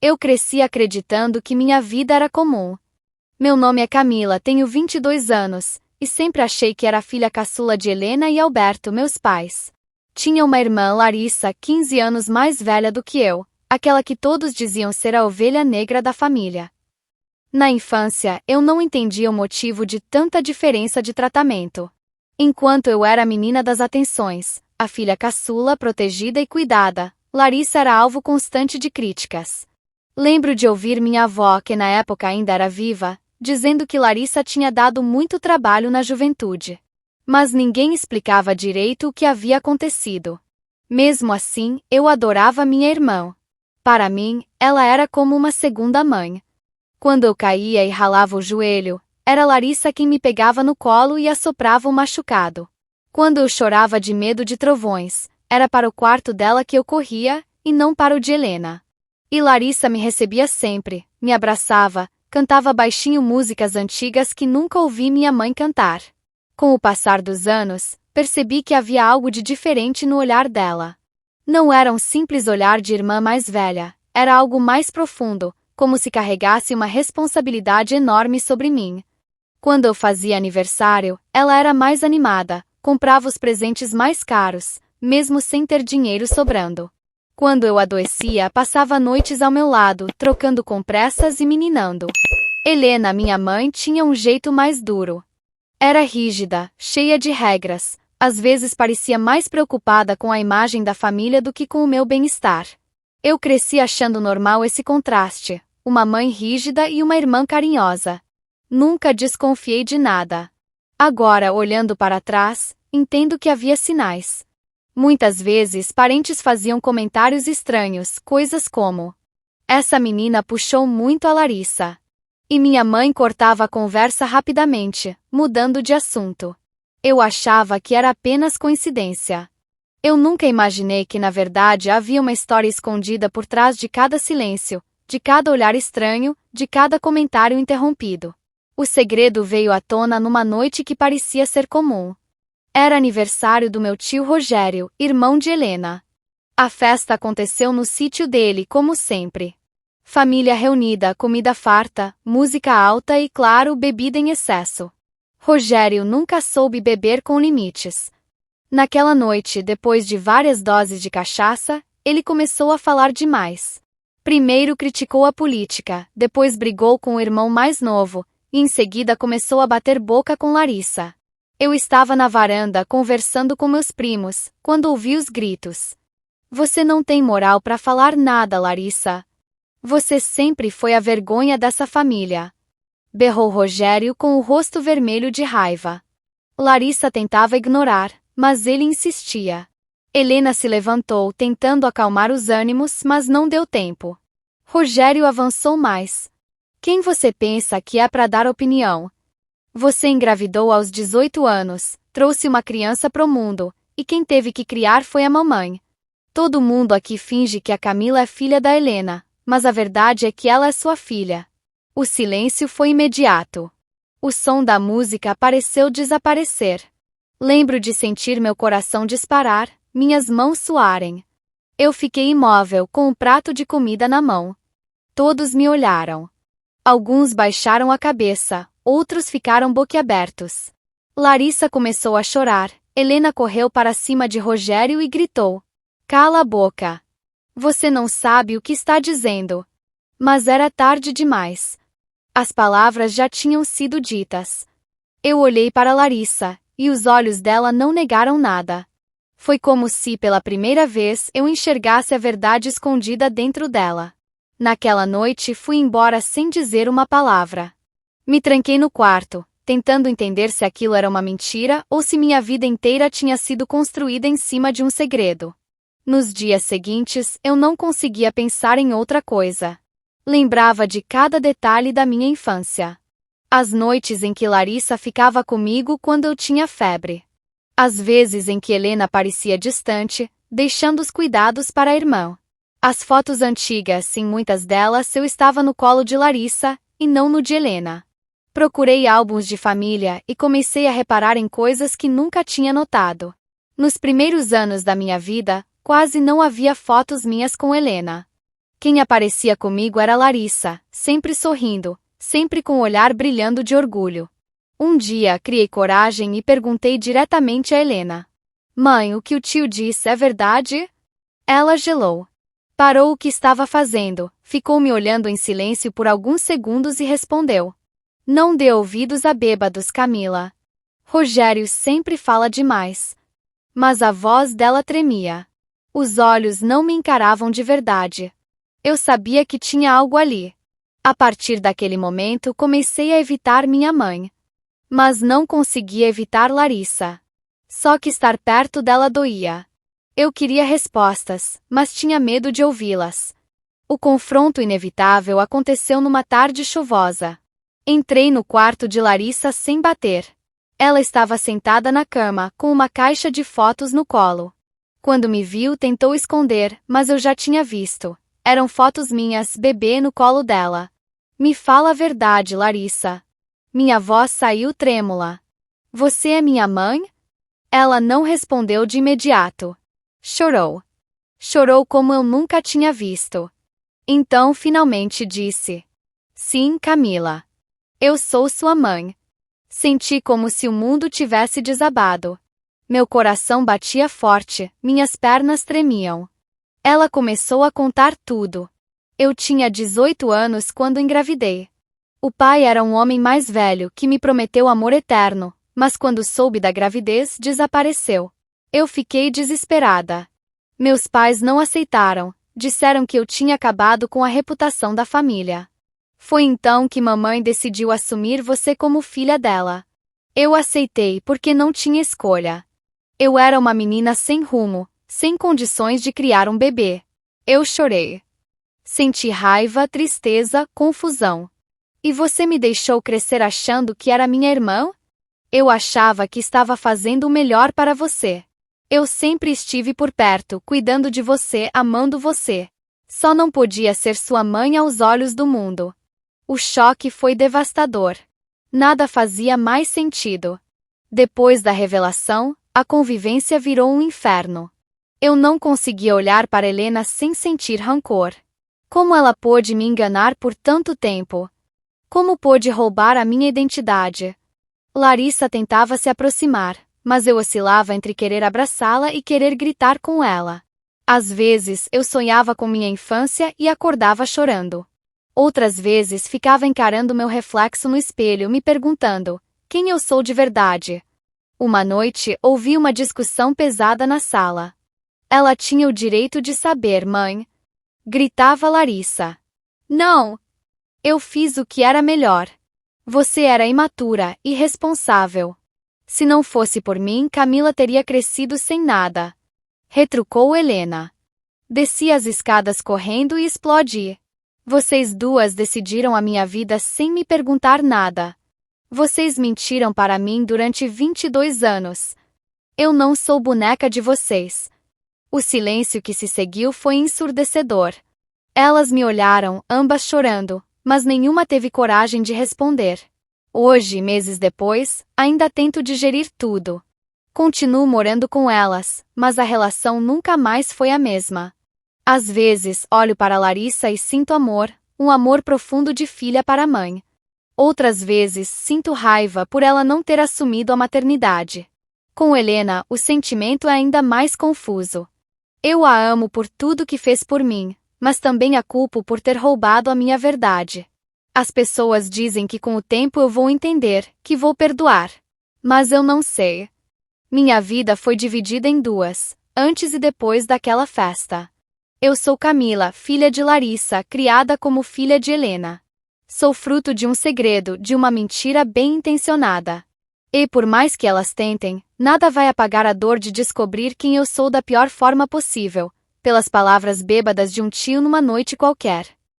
Eu cresci acreditando que minha vida era comum. Meu nome é Camila, tenho 22 anos, e sempre achei que era a filha caçula de Helena e Alberto, meus pais. Tinha uma irmã, Larissa, 15 anos mais velha do que eu, aquela que todos diziam ser a ovelha negra da família. Na infância, eu não entendia o motivo de tanta diferença de tratamento. Enquanto eu era a menina das atenções, a filha caçula, protegida e cuidada, Larissa era alvo constante de críticas. Lembro de ouvir minha avó, que na época ainda era viva, dizendo que Larissa tinha dado muito trabalho na juventude. Mas ninguém explicava direito o que havia acontecido. Mesmo assim, eu adorava minha irmã. Para mim, ela era como uma segunda mãe. Quando eu caía e ralava o joelho, era Larissa quem me pegava no colo e assoprava o machucado. Quando eu chorava de medo de trovões, era para o quarto dela que eu corria, e não para o de Helena. E Larissa me recebia sempre, me abraçava, cantava baixinho músicas antigas que nunca ouvi minha mãe cantar. Com o passar dos anos, percebi que havia algo de diferente no olhar dela. Não era um simples olhar de irmã mais velha, era algo mais profundo, como se carregasse uma responsabilidade enorme sobre mim. Quando eu fazia aniversário, ela era mais animada, comprava os presentes mais caros, mesmo sem ter dinheiro sobrando. Quando eu adoecia, passava noites ao meu lado, trocando compressas e me ninando. Helena, minha mãe, tinha um jeito mais duro. Era rígida, cheia de regras, às vezes parecia mais preocupada com a imagem da família do que com o meu bem-estar. Eu cresci achando normal esse contraste, uma mãe rígida e uma irmã carinhosa. Nunca desconfiei de nada. Agora, olhando para trás, entendo que havia sinais. Muitas vezes, parentes faziam comentários estranhos, coisas como: "Essa menina puxou muito a Larissa." E minha mãe cortava a conversa rapidamente, mudando de assunto. Eu achava que era apenas coincidência. Eu nunca imaginei que na verdade havia uma história escondida por trás de cada silêncio, de cada olhar estranho, de cada comentário interrompido. O segredo veio à tona numa noite que parecia ser comum. Era aniversário do meu tio Rogério, irmão de Helena. A festa aconteceu no sítio dele, como sempre. Família reunida, comida farta, música alta e, claro, bebida em excesso. Rogério nunca soube beber com limites. Naquela noite, depois de várias doses de cachaça, ele começou a falar demais. Primeiro criticou a política, depois brigou com o irmão mais novo, e em seguida começou a bater boca com Larissa. Eu estava na varanda conversando com meus primos, quando ouvi os gritos. "Você não tem moral para falar nada, Larissa. Você sempre foi a vergonha dessa família." Berrou Rogério com o rosto vermelho de raiva. Larissa tentava ignorar, mas ele insistia. Helena se levantou tentando acalmar os ânimos, mas não deu tempo. Rogério avançou mais. "Quem você pensa que é para dar opinião? Você engravidou aos 18 anos, trouxe uma criança pro mundo, e quem teve que criar foi a mamãe. Todo mundo aqui finge que a Camila é filha da Helena, mas a verdade é que ela é sua filha." O silêncio foi imediato. O som da música pareceu desaparecer. Lembro de sentir meu coração disparar, minhas mãos suarem. Eu fiquei imóvel com um prato de comida na mão. Todos me olharam. Alguns baixaram a cabeça, outros ficaram boquiabertos. Larissa começou a chorar, Helena correu para cima de Rogério e gritou: "Cala a boca! Você não sabe o que está dizendo." Mas era tarde demais. As palavras já tinham sido ditas. Eu olhei para Larissa, e os olhos dela não negaram nada. Foi como se, pela primeira vez, eu enxergasse a verdade escondida dentro dela. Naquela noite fui embora sem dizer uma palavra. Me tranquei no quarto, tentando entender se aquilo era uma mentira ou se minha vida inteira tinha sido construída em cima de um segredo. Nos dias seguintes, eu não conseguia pensar em outra coisa. Lembrava de cada detalhe da minha infância. As noites em que Larissa ficava comigo quando eu tinha febre. As vezes em que Helena parecia distante, deixando os cuidados para a irmã. As fotos antigas, em muitas delas eu estava no colo de Larissa, e não no de Helena. Procurei álbuns de família e comecei a reparar em coisas que nunca tinha notado. Nos primeiros anos da minha vida, quase não havia fotos minhas com Helena. Quem aparecia comigo era Larissa, sempre sorrindo, sempre com o olhar brilhando de orgulho. Um dia, criei coragem e perguntei diretamente a Helena: Mãe, o que o tio disse é verdade? Ela gelou. Parou o que estava fazendo, ficou me olhando em silêncio por alguns segundos e respondeu: Não dê ouvidos a bêbados, Camila. Rogério sempre fala demais. Mas a voz dela tremia. Os olhos não me encaravam de verdade. Eu sabia que tinha algo ali. A partir daquele momento comecei a evitar minha mãe. Mas não conseguia evitar Larissa. Só que estar perto dela doía. Eu queria respostas, mas tinha medo de ouvi-las. O confronto inevitável aconteceu numa tarde chuvosa. Entrei no quarto de Larissa sem bater. Ela estava sentada na cama, com uma caixa de fotos no colo. Quando me viu, tentou esconder, mas eu já tinha visto. Eram fotos minhas, bebê no colo dela. Me fala a verdade, Larissa. Minha voz saiu trêmula. Você é minha mãe? Ela não respondeu de imediato. Chorou. Chorou como eu nunca tinha visto. Então finalmente disse: Sim, Camila. Eu sou sua mãe. Senti como se o mundo tivesse desabado. Meu coração batia forte, minhas pernas tremiam. Ela começou a contar tudo. Eu tinha 18 anos quando engravidei. O pai era um homem mais velho que me prometeu amor eterno, mas quando soube da gravidez, desapareceu. Eu fiquei desesperada. Meus pais não aceitaram, disseram que eu tinha acabado com a reputação da família. Foi então que mamãe decidiu assumir você como filha dela. Eu aceitei porque não tinha escolha. Eu era uma menina sem rumo, sem condições de criar um bebê. Eu chorei. Senti raiva, tristeza, confusão. E você me deixou crescer achando que era minha irmã? Eu achava que estava fazendo o melhor para você. Eu sempre estive por perto, cuidando de você, amando você. Só não podia ser sua mãe aos olhos do mundo. O choque foi devastador. Nada fazia mais sentido. Depois da revelação, a convivência virou um inferno. Eu não conseguia olhar para Helena sem sentir rancor. Como ela pôde me enganar por tanto tempo? Como pôde roubar a minha identidade? Larissa tentava se aproximar, mas eu oscilava entre querer abraçá-la e querer gritar com ela. Às vezes, eu sonhava com minha infância e acordava chorando. Outras vezes ficava encarando meu reflexo no espelho, me perguntando: quem eu sou de verdade? Uma noite, ouvi uma discussão pesada na sala. Ela tinha o direito de saber, mãe. Gritava Larissa. Não! Eu fiz o que era melhor. Você era imatura, irresponsável. Se não fosse por mim, Camila teria crescido sem nada. Retrucou Helena. Desci as escadas correndo e explodi. Vocês duas decidiram a minha vida sem me perguntar nada. Vocês mentiram para mim durante 22 anos. Eu não sou boneca de vocês. O silêncio que se seguiu foi ensurdecedor. Elas me olharam, ambas chorando, mas nenhuma teve coragem de responder. Hoje, meses depois, ainda tento digerir tudo. Continuo morando com elas, mas a relação nunca mais foi a mesma. Às vezes, olho para Larissa e sinto amor, um amor profundo de filha para mãe. Outras vezes, sinto raiva por ela não ter assumido a maternidade. Com Helena, o sentimento é ainda mais confuso. Eu a amo por tudo que fez por mim, mas também a culpo por ter roubado a minha verdade. As pessoas dizem que com o tempo eu vou entender, que vou perdoar. Mas eu não sei. Minha vida foi dividida em duas, antes e depois daquela festa. Eu sou Camila, filha de Larissa, criada como filha de Helena. Sou fruto de um segredo, de uma mentira bem intencionada. E por mais que elas tentem, nada vai apagar a dor de descobrir quem eu sou da pior forma possível, pelas palavras bêbadas de um tio numa noite qualquer.